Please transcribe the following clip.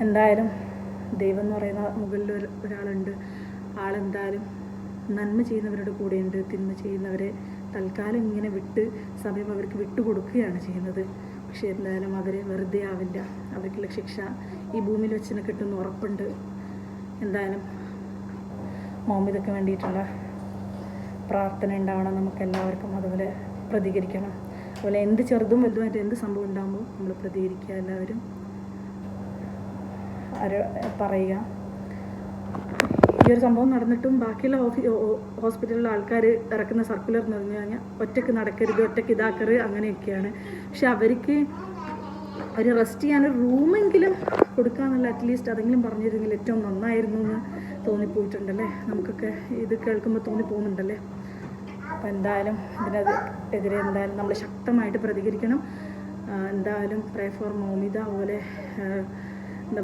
എന്തായാലും ദൈവം എന്ന് പറയുന്ന മുകളിൽ ഒരാളുണ്ട്. ആളെന്തായാലും നന്മ ചെയ്യുന്നവരുടെ കൂടെയുണ്ട്. തിന്മ ചെയ്യുന്നവരെ തൽക്കാലം ഇങ്ങനെ സമയം അവർക്ക് വിട്ടുകൊടുക്കുകയാണ് ചെയ്യുന്നത്. പക്ഷേ എന്തായാലും അവർ വെറുതെ ആവില്ല. അവർക്കുള്ള ശിക്ഷ ഈ ഭൂമിയിൽ വെച്ച് കിട്ടുമെന്ന് ഉറപ്പുണ്ട്. എന്തായാലും മൗമിദക്ക് വേണ്ടിയിട്ടുള്ള പ്രാർത്ഥന ഉണ്ടാവണം നമുക്കെല്ലാവർക്കും. അതുപോലെ പ്രതികരിക്കണം. അതുപോലെ എന്ത് ചെറുതും വലുതുമായിട്ട് എന്ത് സംഭവം ഉണ്ടാകുമ്പോൾ നമ്മൾ പ്രതികരിക്കുക. എല്ലാവരും പറയുക. ഈ ഒരു സംഭവം നടന്നിട്ടും ബാക്കിയുള്ള ഹോസ്പിറ്റലിലെ ആൾക്കാർ ഇറക്കുന്ന സർക്കുലർ എന്ന് പറഞ്ഞു കഴിഞ്ഞാൽ ഒറ്റയ്ക്ക് നടക്കരുത്, ഒറ്റയ്ക്ക് ഇതാക്കരുത്, അങ്ങനെയൊക്കെയാണ്. പക്ഷെ അവർക്ക് ഒരു റെസ്റ്റ് ചെയ്യാനൊരു റൂമെങ്കിലും കൊടുക്കാമെന്നുള്ള അറ്റ്ലീസ്റ്റ് അതെങ്കിലും പറഞ്ഞിരുന്നെങ്കിൽ ഏറ്റവും നന്നായിരുന്നു എന്ന് തോന്നിപ്പോയിട്ടുണ്ടല്ലേ. നമുക്കൊക്കെ ഇത് കേൾക്കുമ്പോൾ തോന്നിപ്പോകുന്നുണ്ടല്ലേ. അപ്പോൾ എന്തായാലും ഇതിനെതിരെ നമ്മൾ ശക്തമായിട്ട് പ്രതികരിക്കണം. എന്തായാലും പ്രേ ഫോർ മൗമിദ. അതുപോലെ